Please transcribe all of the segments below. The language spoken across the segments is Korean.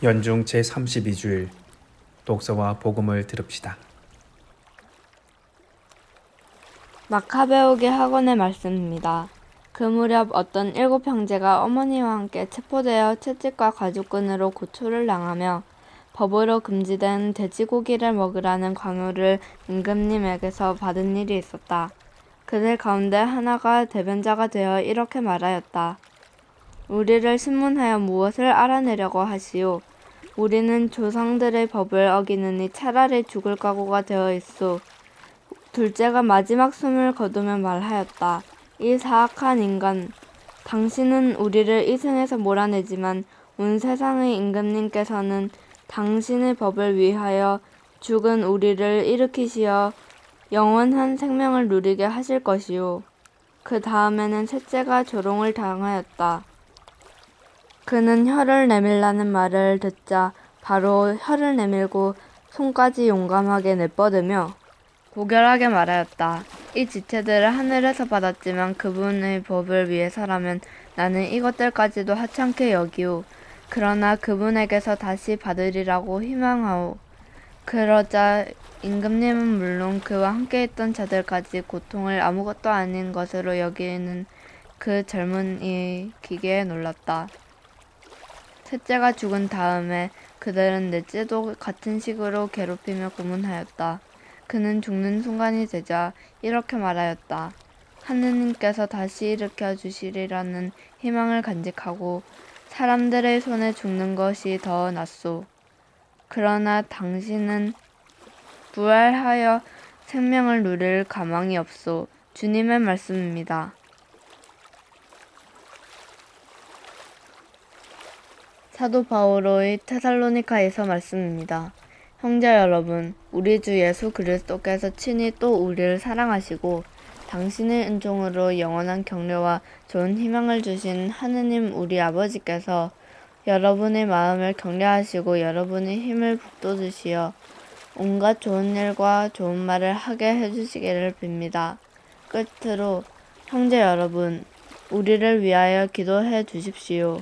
연중 제32주일 독서와 복음을 들읍시다. 마카베오의 학원의 말씀입니다. 그 무렵 어떤 7 형제가 어머니와 함께 체포되어 채찍과 가죽끈으로 고초를 당하며 법으로 금지된 돼지고기를 먹으라는 강요를 임금님에게서 받은 일이 있었다. 그들 가운데 하나가 대변자가 되어 이렇게 말하였다. 우리를 신문하여 무엇을 알아내려고 하시오. 우리는 조상들의 법을 어기느니 차라리 죽을 각오가 되어 있소. 둘째가 마지막 숨을 거두며 말하였다. 이 사악한 인간, 당신은 우리를 이승에서 몰아내지만 온 세상의 임금님께서는 당신의 법을 위하여 죽은 우리를 일으키시어 영원한 생명을 누리게 하실 것이오. 그 다음에는 셋째가 조롱을 당하였다. 그는 혀를 내밀라는 말을 듣자 바로 혀를 내밀고 손까지 용감하게 내뻗으며 고결하게 말하였다. 이 지체들을 하늘에서 받았지만 그분의 법을 위해서라면 나는 이것들까지도 하찮게 여기오. 그러나 그분에게서 다시 받으리라고 희망하오. 그러자 임금님은 물론 그와 함께 있던 자들까지 고통을 아무것도 아닌 것으로 여기는 그 젊은이의 기계에 놀랐다. 셋째가 죽은 다음에 그들은 넷째도 같은 식으로 괴롭히며 고문하였다. 그는 죽는 순간이 되자 이렇게 말하였다. 하느님께서 다시 일으켜 주시리라는 희망을 간직하고 사람들의 손에 죽는 것이 더 낫소. 그러나 당신은 부활하여 생명을 누릴 가망이 없소. 주님의 말씀입니다. 사도 바오로의 테살로니가에서 말씀입니다. 형제 여러분, 우리 주 예수 그리스도께서 친히 또 우리를 사랑하시고 당신의 은총으로 영원한 격려와 좋은 희망을 주신 하느님 우리 아버지께서 여러분의 마음을 격려하시고 여러분의 힘을 북돋으시어 온갖 좋은 일과 좋은 말을 하게 해주시기를 빕니다. 끝으로 형제 여러분, 우리를 위하여 기도해 주십시오.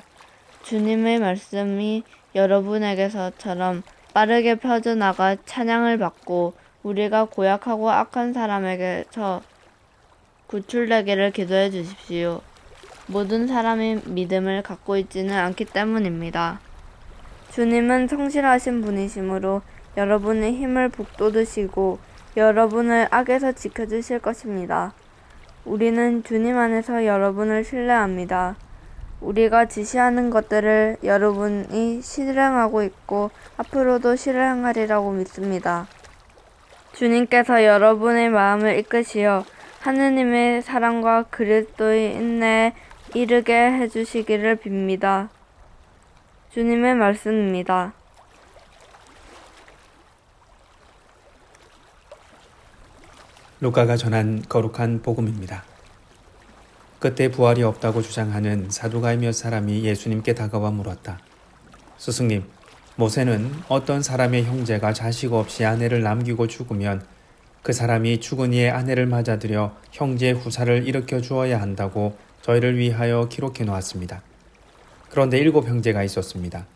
주님의 말씀이 여러분에게서처럼 빠르게 펴져나가 찬양을 받고 우리가 고약하고 악한 사람에게서 구출되기를 기도해 주십시오. 모든 사람이 믿음을 갖고 있지는 않기 때문입니다. 주님은 성실하신 분이시므로 여러분의 힘을 북돋으시고 여러분을 악에서 지켜주실 것입니다. 우리는 주님 안에서 여러분을 신뢰합니다. 우리가 지시하는 것들을 여러분이 실행하고 있고 앞으로도 실행하리라고 믿습니다. 주님께서 여러분의 마음을 이끄시어 하느님의 사랑과 그리스도의 인내에 이르게 해주시기를 빕니다. 주님의 말씀입니다. 루카가 전한 거룩한 복음입니다. 그때 부활이 없다고 주장하는 사두가이 몇 사람이 예수님께 다가와 물었다. 스승님, 모세는 어떤 사람의 형제가 자식 없이 아내를 남기고 죽으면 그 사람이 죽은 이의 아내를 맞아들여 형제의 후사를 일으켜 주어야 한다고 저희를 위하여 기록해 놓았습니다. 그런데 7 형제가 있었습니다.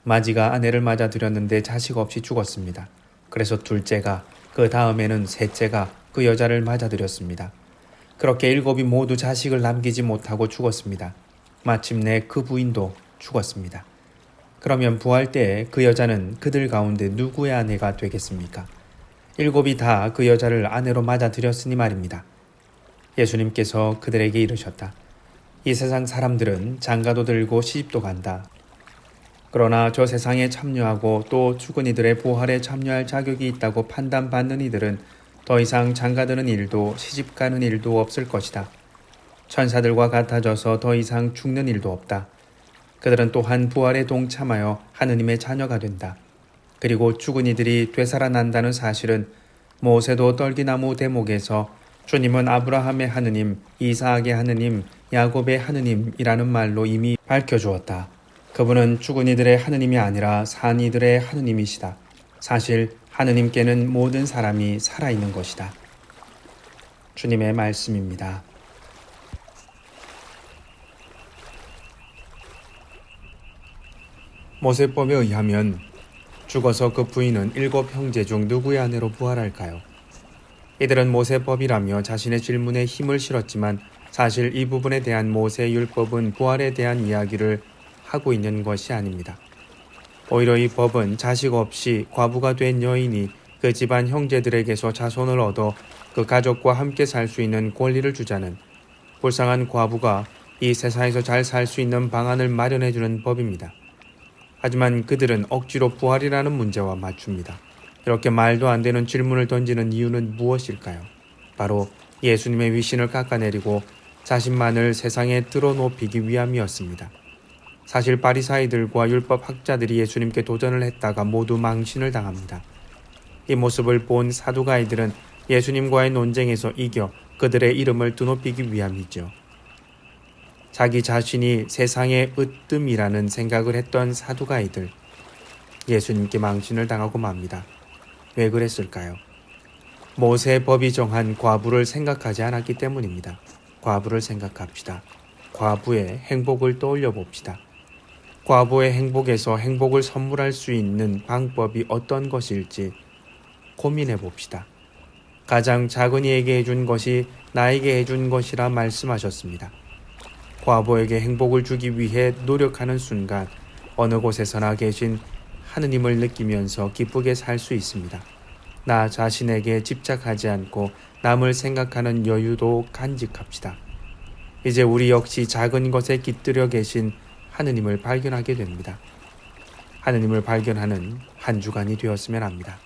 마지가 아내를 맞아들였는데 자식 없이 죽었습니다. 그래서 둘째가, 그 다음에는 셋째가 그 여자를 맞아들였습니다. 그렇게 7이 모두 자식을 남기지 못하고 죽었습니다. 마침내 그 부인도 죽었습니다. 그러면 부활 때에 그 여자는 그들 가운데 누구의 아내가 되겠습니까? 7이 다 그 여자를 아내로 맞아들였으니 말입니다. 예수님께서 그들에게 이르셨다. 이 세상 사람들은 장가도 들고 시집도 간다. 그러나 저 세상에 참여하고 또 죽은 이들의 부활에 참여할 자격이 있다고 판단받는 이들은 더 이상 장가드는 일도 시집가는 일도 없을 것이다. 천사들과 같아져서 더 이상 죽는 일도 없다. 그들은 또한 부활에 동참하여 하느님의 자녀가 된다. 그리고 죽은 이들이 되살아난다는 사실은 모세도 떨기나무 대목에서 주님은 아브라함의 하느님, 이삭의 하느님, 야곱의 하느님이라는 말로 이미 밝혀주었다. 그분은 죽은 이들의 하느님이 아니라 산 이들의 하느님이시다. 사실 하느님께는 모든 사람이 살아있는 것이다. 주님의 말씀입니다. 모세법에 의하면 죽어서 그 부인은 7 형제 중 누구의 아내로 부활할까요? 이들은 모세법이라며 자신의 질문에 힘을 실었지만 사실 이 부분에 대한 모세율법은 부활에 대한 이야기를 하고 있는 것이 아닙니다. 오히려 이 법은 자식 없이 과부가 된 여인이 그 집안 형제들에게서 자손을 얻어 그 가족과 함께 살 수 있는 권리를 주자는 불쌍한 과부가 이 세상에서 잘 살 수 있는 방안을 마련해주는 법입니다. 하지만 그들은 억지로 부활이라는 문제와 맞춥니다. 이렇게 말도 안 되는 질문을 던지는 이유는 무엇일까요? 바로 예수님의 위신을 깎아내리고 자신만을 세상에 드러높이기 위함이었습니다. 사실 바리사이들과 율법 학자들이 예수님께 도전을 했다가 모두 망신을 당합니다. 이 모습을 본 사두가이들은 예수님과의 논쟁에서 이겨 그들의 이름을 드높이기 위함이죠. 자기 자신이 세상의 으뜸이라는 생각을 했던 사두가이들, 예수님께 망신을 당하고 맙니다. 왜 그랬을까요? 모세법이 정한 과부를 생각하지 않았기 때문입니다. 과부를 생각합시다. 과부의 행복을 떠올려 봅시다. 과부의 행복에서 행복을 선물할 수 있는 방법이 어떤 것일지 고민해 봅시다. 가장 작은 이에게 해준 것이 나에게 해준 것이라 말씀하셨습니다. 과부에게 행복을 주기 위해 노력하는 순간 어느 곳에서나 계신 하느님을 느끼면서 기쁘게 살 수 있습니다. 나 자신에게 집착하지 않고 남을 생각하는 여유도 간직합시다. 이제 우리 역시 작은 것에 깃들여 계신 하느님을 발견하게 됩니다. 하느님을 발견하는 한 주간이 되었으면 합니다.